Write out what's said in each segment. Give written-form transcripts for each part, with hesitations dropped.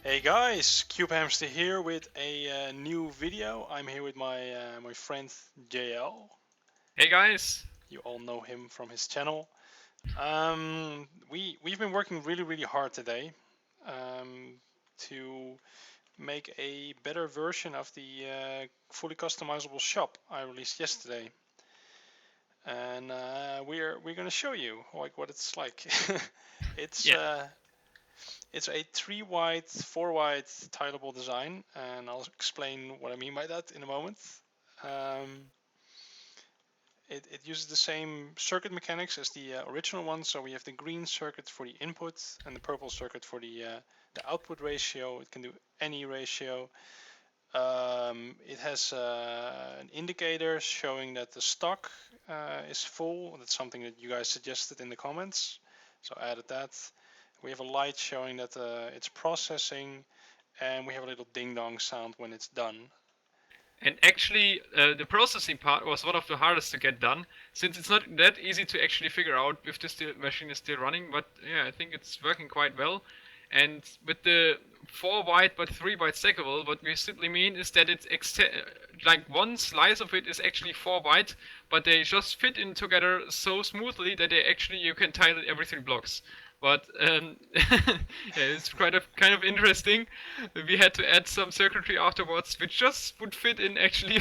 Hey guys, CubeHamster here with a new video. I'm here with my friend JL. Hey guys! You all know him from his channel. We've been working really hard today to make a better version of the fully customizable shop I released yesterday, and we're gonna show you like what it's like. it's Yeah, uh, It's a 3 wide, 4 wide tileable design, and I'll explain what I mean by that in a moment. Um, it uses the same circuit mechanics as the original one, so we have the green circuit for the input and the purple circuit for the output ratio. It can do any ratio. It has an indicator showing that the stock is full. That's something that you guys suggested in the comments, so I added that. We have a light showing that it's processing, and we have a little ding dong sound when it's done. and actually the processing part was one of the hardest to get done, since it's not that easy to actually figure out if the machine is still running, but yeah, I think it's working quite well. And with the 4 byte but 3 byte stackable, what we simply mean is that it's like one slice of it is actually 4 byte, but they just fit in together so smoothly that they actually you can tile it every 3 blocks. But yeah, it's kind of interesting. We had to add some circuitry afterwards, which just would fit in actually,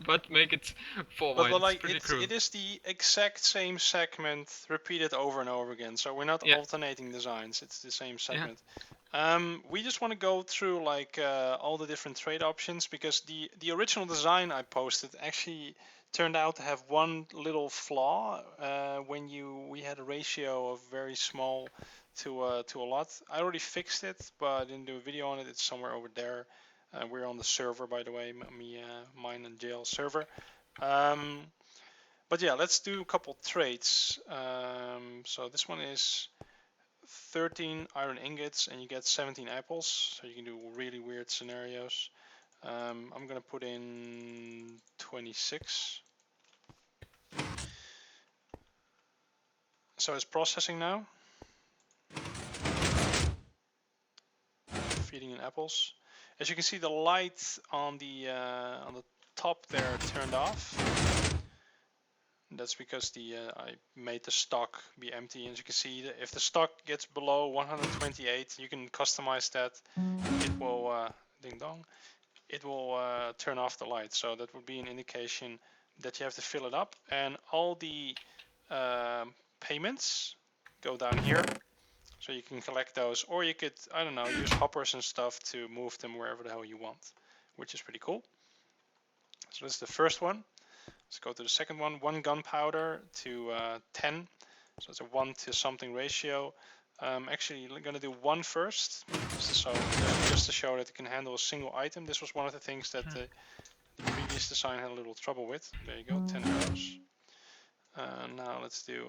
but make it 4 But, byte. but It's like pretty cool. it is the exact same segment repeated over and over again. So we're not Yeah, alternating designs. It's the same yeah. segment. We just want to go through like all the different trade options, because the original design I posted actually turned out to have one little flaw when we had a ratio of very small to a lot. I already fixed it, but I didn't do a video on it. It's somewhere over there. We're on the server, by the way, mine and JL server. Um, but yeah, let's do a couple trades. So this one is 13 iron ingots and you get 17 apples. So you can do really weird scenarios. I'm gonna put in 26. So it's processing now, feeding in apples. As you can see, the light on the top there turned off. That's because I made the stock be empty. As you can see, if the stock gets below 128, you can customize that. It will ding dong. It will turn off the light. So that would be an indication that you have to fill it up. And all the payments go down here, so you can collect those, or you could, I don't know, use hoppers and stuff to move them wherever the hell you want, which is pretty cool. So that's the first one. Let's go to the second one. 1 gunpowder to 10. So it's a 1 to something ratio. Actually, I'm going to do 1 first. So just to show that it can handle a single item. This was one of the things that the previous design had a little trouble with. There you go, 10 arrows. Now let's do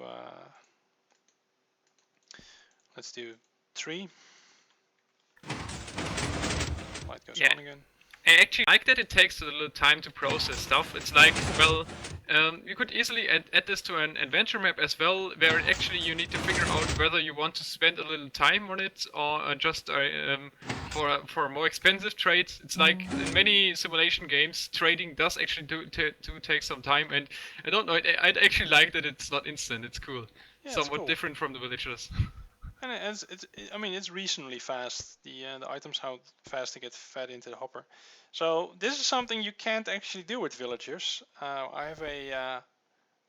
3. Light goes Yeah. on again. I actually like that it takes a little time to process stuff. It's like, well, you could easily add this to an adventure map as well, where actually you need to figure out whether you want to spend a little time on it or just for more expensive trades. It's like in many simulation games, trading does actually do take some time, and I don't know. I'd actually like that it's not instant. It's cool, Yeah, it's somewhat cool. different from the villagers. And I mean, it's reasonably fast. The items how fast they get fed into the hopper. So this is something you can't actually do with villagers. I have a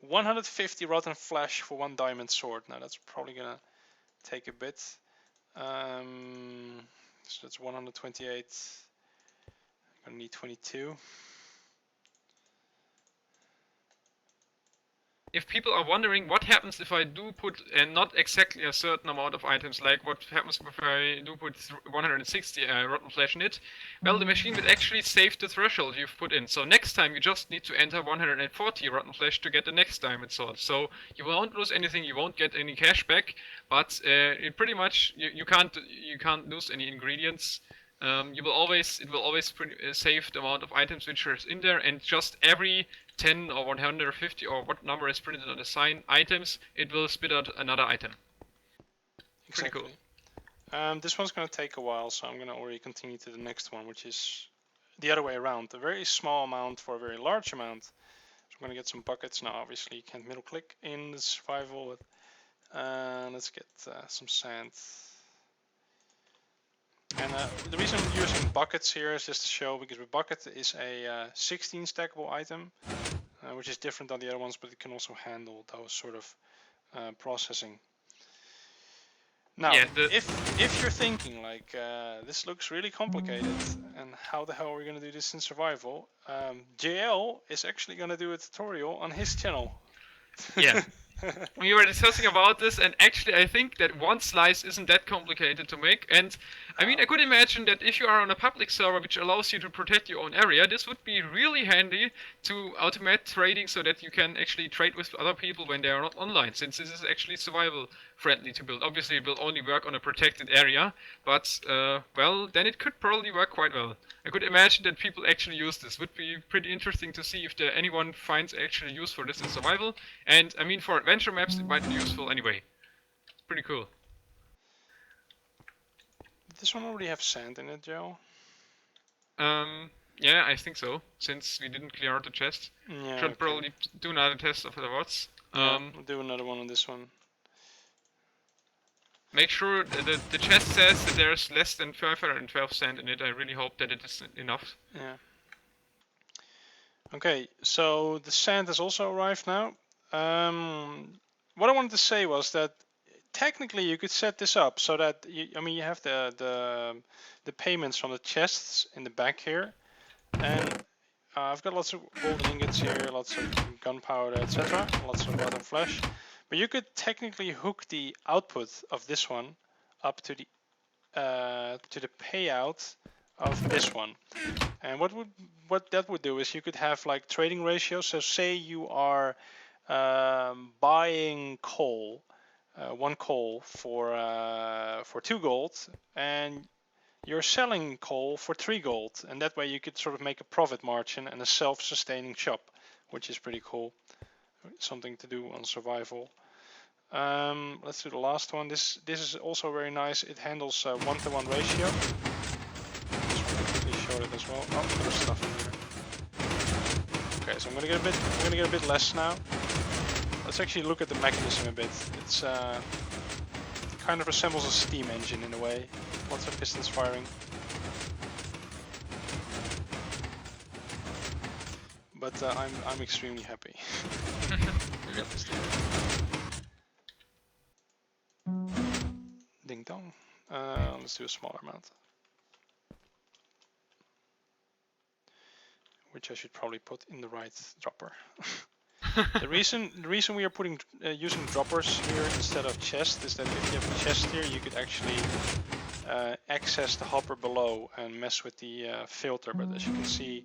150 rotten flesh for 1 diamond sword. Now that's probably gonna take a bit. So that's 128. I'm gonna need 22. If people are wondering what happens if I do put not exactly a certain amount of items, like what happens if I do put 160 rotten flesh in it, well, the machine will actually save the threshold you've put in. So next time you just need to enter 140 rotten flesh to get the next diamond sword. So you won't lose anything, you won't get any cash back, but it pretty much you can't lose any ingredients. You will always it will always save the amount of items which are in there, and just every 10 or 150 or what number is printed on the sign items, it will spit out another item. Pretty cool. Exactly. This one's going to take a while, so I'm going to already continue to the next one, which is the other way around. A very small amount for a very large amount. So I'm going to get some buckets. Now, obviously, you can't middle click in the survival. Let's get some sand. And the reason I'm using buckets here is just to show, because a bucket is a 16 stackable item, which is different than the other ones, but it can also handle those sort of processing. Now, Yeah, if you're thinking like this looks really complicated, and how the hell are we going to do this in survival? JL is actually going to do a tutorial on his channel. Yeah. We were discussing about this, and actually I think that one slice isn't that complicated to make. And I mean, I could imagine that if you are on a public server which allows you to protect your own area, this would be really handy to automate trading so that you can actually trade with other people when they are not online, since this is actually survival friendly to build. Obviously it will only work on a protected area, but well, then it could probably work quite well. I could imagine that people actually use this. Would be pretty interesting to see if anyone finds actually use for this in survival. And I mean, for adventure maps it might be useful anyway. Pretty cool. Did this one already have sand in it, Joe? Yeah, I think so. Since we didn't clear out the chest, Yeah, should okay. probably do another test afterwards. Yeah, we'll do another one on this one. Make sure that the chest says that there's less than 512 sand in it. I really hope that it is enough. Yeah. Okay, so the sand has also arrived now. What I wanted to say was that technically you could set this up so that you have the payments from the chests in the back here, and I've got lots of golden ingots here, lots of gunpowder, etc., lots of rotten flesh. But you could technically hook the output of this one up to the payout of this one. And what that would do is you could have like trading ratios. So say you are buying coal, one coal for 2 gold, and you're selling coal for 3 gold, and that way you could sort of make a profit margin and a self-sustaining shop, which is pretty cool. Something to do on survival. Let's do the last one. This is also very nice. It handles 1-to-1 ratio. Just want to quickly show it as well. Oh, there's stuff in here. Okay, so I'm gonna get a bit less now. Let's actually look at the mechanism a bit. It's kind of resembles a steam engine in a way. Lots of pistons firing. But I'm extremely happy. Ding dong. Let's do a smaller amount. Which I should probably put in the right dropper. The reason we are putting using droppers here instead of chest is that if you have a chest here, you could actually access the hopper below and mess with the filter. But as you can see,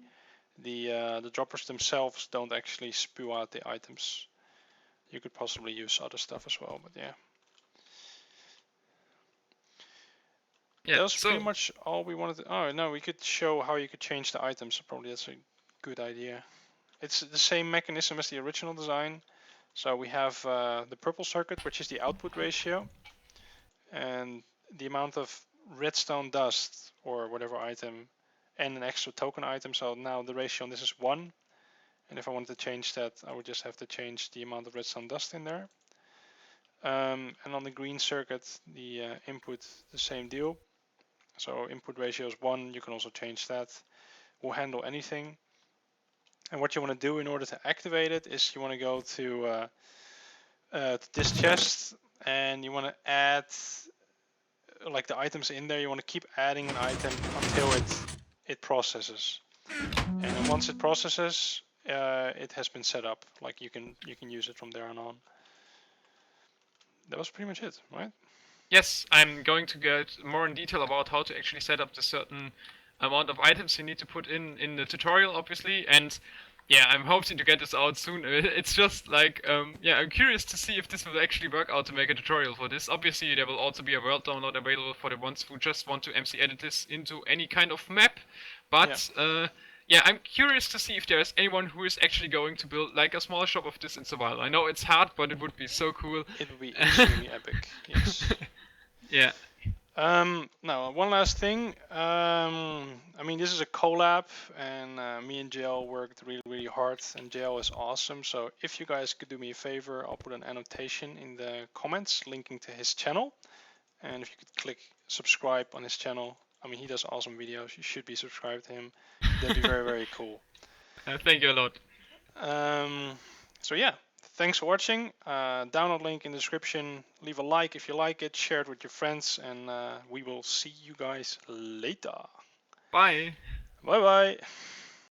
the droppers themselves don't actually spew out the items. You could possibly use other stuff as well, but yeah. That was pretty much all we wanted to. Oh no, we could show how you could change the items. So probably that's a good idea. It's the same mechanism as the original design. So we have the purple circuit, which is the output ratio, and the amount of redstone dust or whatever item, and an extra token item. So now the ratio on this is 1. And if I wanted to change that, I would just have to change the amount of redstone dust in there. And on the green circuit, the input, the same deal. So input ratio is 1. You can also change that. We'll handle anything. And what you want to do in order to activate it is you want to go to this chest, and you want to add like the items in there. You want to keep adding an item until it processes. And then once it processes, it has been set up. Like you can use it from there on. That was pretty much it, right? Yes, I'm going to get more in detail about how to actually set up the certain amount of items you need to put in the tutorial, obviously, and yeah, I'm hoping to get this out soon. It's just like, yeah, I'm curious to see if this will actually work out to make a tutorial for this. Obviously, there will also be a world download available for the ones who just want to MC edit this into any kind of map, but yeah, I'm curious to see if there's anyone who is actually going to build like a small shop of this in survival. I know it's hard, but it would be so cool. It would be extremely epic, yes. Yeah. No, one last thing. I mean, this is a collab, and me and JL worked really, really hard, and JL is awesome. So if you guys could do me a favor, I'll put an annotation in the comments linking to his channel, and if you could click subscribe on his channel. I mean, he does awesome videos. You should be subscribed to him. That'd be very, very cool. Thank you a lot. So yeah, thanks for watching. Download link in the description. Leave a like if you like it. Share it with your friends, and we will see you guys later. Bye. Bye bye.